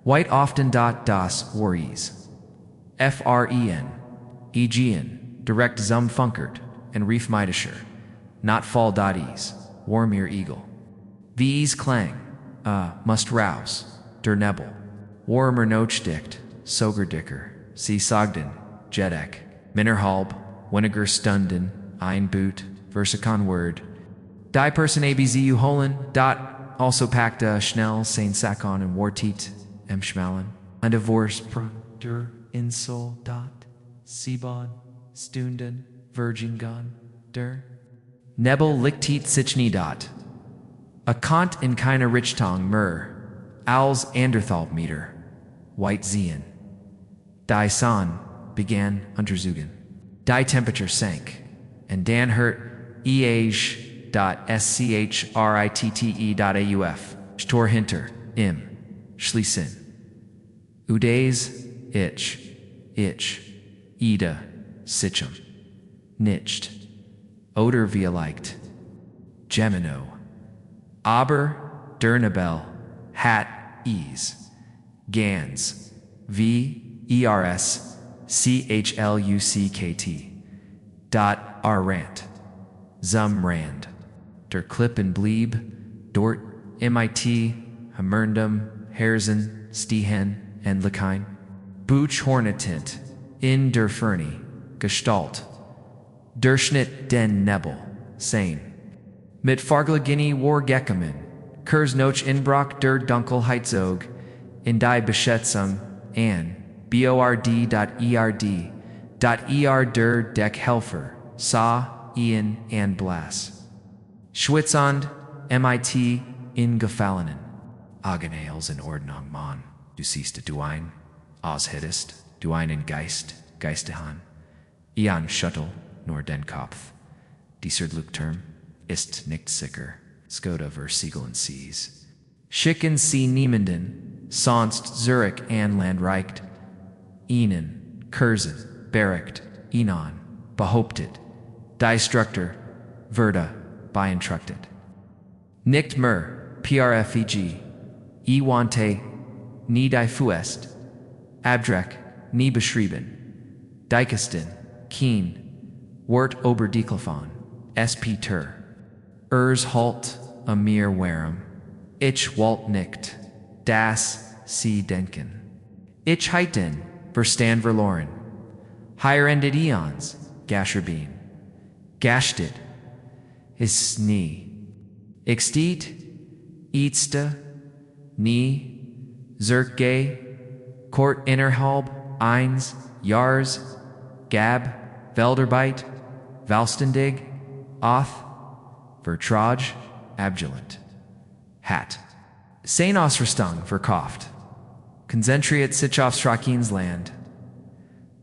White often das Waries. Fren. Aegean, direct zum Funkert, and Reef Meidischer. Not fall ease, Warmir Eagle. V's Klang, must rouse, der Nebel. Warmer Nochdicht, Sogerdicker, Sie Sogden, Jedek, Minnerhalb, Weniger Stunden, Ein Boot, Versicon Word. Die Person abzu holen, also pacta schnell sein Sakon and Wartit, Schmalen. And divorce der Insel, Siebon, Stunden, Virgingon, der. Nebel lichtit sich A Kant in keine Richtung als Anderthalbmeter. White Zien. Die Sonne began unterzugen. Die Temperature sank, and Dan hurt schritte.auf, Stor hinter, im, Schließen. Udays, ich, Ida, Sitchem, nicht, oder vielleicht, Gemino, aber, Dernabel, hat, ease, Gans, chluckt. Rant. Zum Rand. Der Klippen blieb, dort, mit, Hamerndum, Herzen, Stehen, and Lakain. Buch Hornetint, in der Ferne, Gestalt. Durchschnitt den Nebel, Sein. Mit Farglagini war Geckemann, Kurs noch Inbrock der Dunkelheitszog, in die Beschätzung, an, bord.erd, der Deckhelfer, sa, Ian, and Blas. Schwitzand, mit, in Gefallenen. Agenales in Ordnung, Mann, du siehst du ein, aushättest, du einen Geist, Geistehan. Ian Schuttel, nur den Kopf. Dieser Leuchttürme ist nicht sicher, Skoda Siegel und Sees. Schicken Sie niemanden, sonst Zurich an Land reicht. Ihnen, Kursen, berechtigt, Ihnen, behauptet, die Struktur, würde, beeinträchtigt. Nicht mehr, prfeg, wante, nie die Fuest, Abdreck, nie beschrieben, Dikesten, Keen, Wort Oberdeklafon, sp Tur, halt, Amir Warem, ich Walt nicht, das, Sie denken. Ich heiten, verstand verloren. Higher-ended eons, Gasherbeen. Gashtet, is nie. Ixtit, Eatste, nie, Zerkge, Kort Innerhalb, Eins, Jars, Gab, Velderbeit, Valstendig, Oth, Vertrage, Abjulant. Hat. Sein Ausrüstung verkauft. Konzentriert sich auf Strakins Land.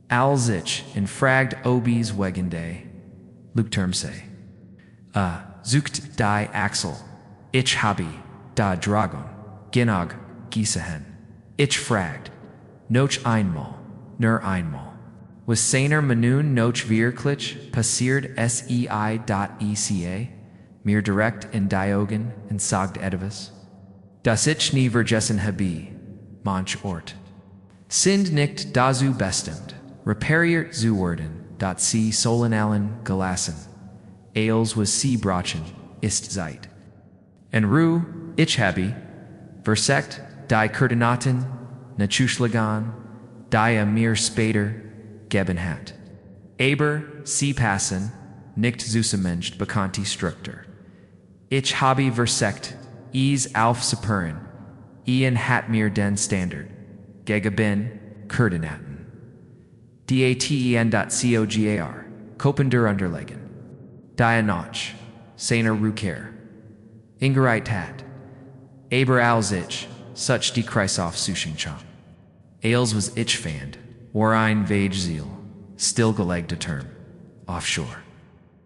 Alzich in fragd obis Wegende. Leuchttürme. Sucht die Axel. Ich habe, da Dragon. Genog, Giesehen. Ich fragd. Noch einmal, nur einmal. Was seiner Menun noch wirklich passiert sei.eca? Mir direkt in die Augen und sagt etwas. Das ich nie vergessen habe, manch Ort. Sind nicht dazu bestimmt, repariert zu werden, dat sie sollen allen gelassen. Ales was sie brachen, ist Zeit. En Ru, ich habe, versekt, die Koordinaten, nachschlagen, die mir später geben hat. Aber, sie passen, nicht zusammenhängend bekannte Struktur. Ich habe versekt, auf Superen, hat mir den Standard, gegeben, Koordinaten. DATEN.COGAR, Kopender unterlegen. Die Notch, seiner Rückkehr. Ingereit hat. Aber als ich, such die Kreisauf Suschencham. Ales was ich fand, war ein Vage Ziel, stillgelegte Term, offshore.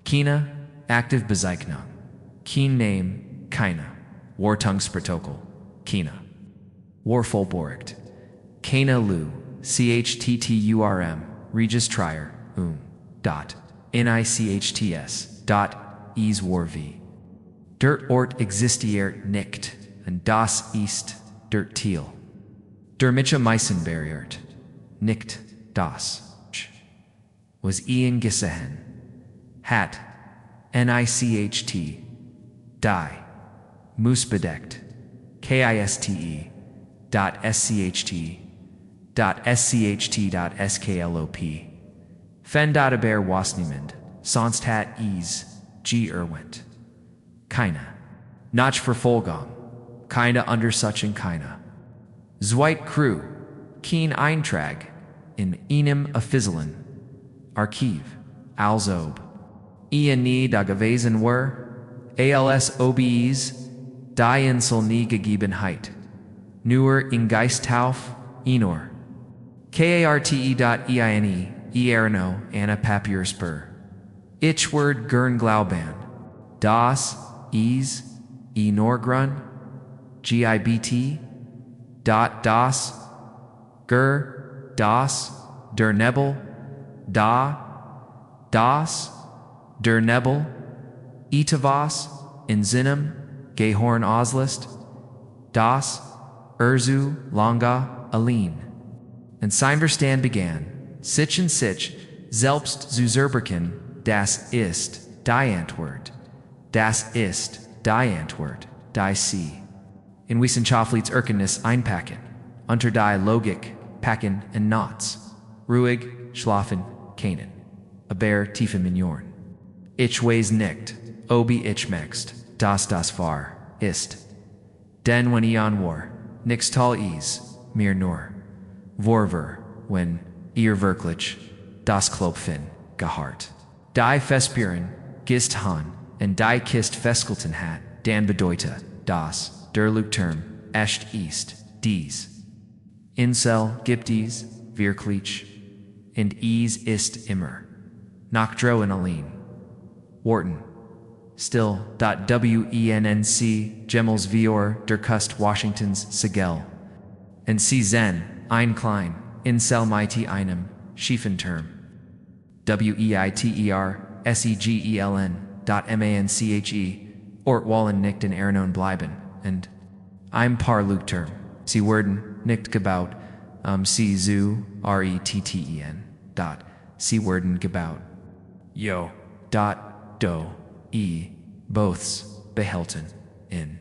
Kina, active Bezeichnung. Keen name, keine. Wartungsprotokoll, Kina. Warvollborgt. Keine Lu, CHTTURM, Regis Trier, dot, NICHTS, dot, Ease War V. Dirt Ort existiert nicht, und das ist, dirt Thiel. Der Micha Meisenbarriert, nicht, das, was Ian Gisehen, hat, NICHT, die, Moosbedeckt, KISTE, dot SCHT, dot SCHT dot SKLOP. Fen dot aber was niemand, sonst hat is, G erwent. Keine. Nach Verfolgung. Keine Undersuchen keine. Zweit Crew. Keen Eintrag. In einem Offiziellen. Archiv. Alzob. Nie da gewesen were. ALS OBEs. Die Insel nie Gegebenheit. Nur in Geisthauf. Enor. KARTE.EINE. Erno Anna Papierspur. Ich word gern glauben. Das, is, Norgrun, GIBT, dot das, das, der Nebel, das, der Nebel, Itavas, in Sinnem, Gehorn Oslist, das, Urzu, Longa, Aline. And sein Verstand began, sich und sich, selbst zu zerberken, das ist, die Antwort. Das ist, die Antwort, die sie. In Wissenschaftliches Erkenntnis einpacken, unter die Logik, packen und Knots. Ruhig, schlafen, keinen. Aber tiefe Mignoren. Ich weiß nicht, ob ich magst, das wahr ist. Denn wenn Ian war, nix tal is, mir nur. Vorver, wenn, ihr wirklich, das Klopfen, gehart. Die Verspüren, gist han, und die Kist feskelten hat, dan bedeute, das, der Leuchttürme, echt ist, dies. Incel gibt dies, wirklich, und is ist immer. Nach drohen allein. Wharton. Still, WENNC, Gemmels Vior, der Kust Washingtons, Sigel. Und sie zen, ein klein, incel mighty einem, Schiefenterm. WEITER, SEGELN, .MANCHE, Ortwallen nicht in Ernon bleiben, und ein paar Leuchttürme, sie werden nicht gebaut, sie zu, RETTEN, sie werden gebaut. Do, boths, behalten, in.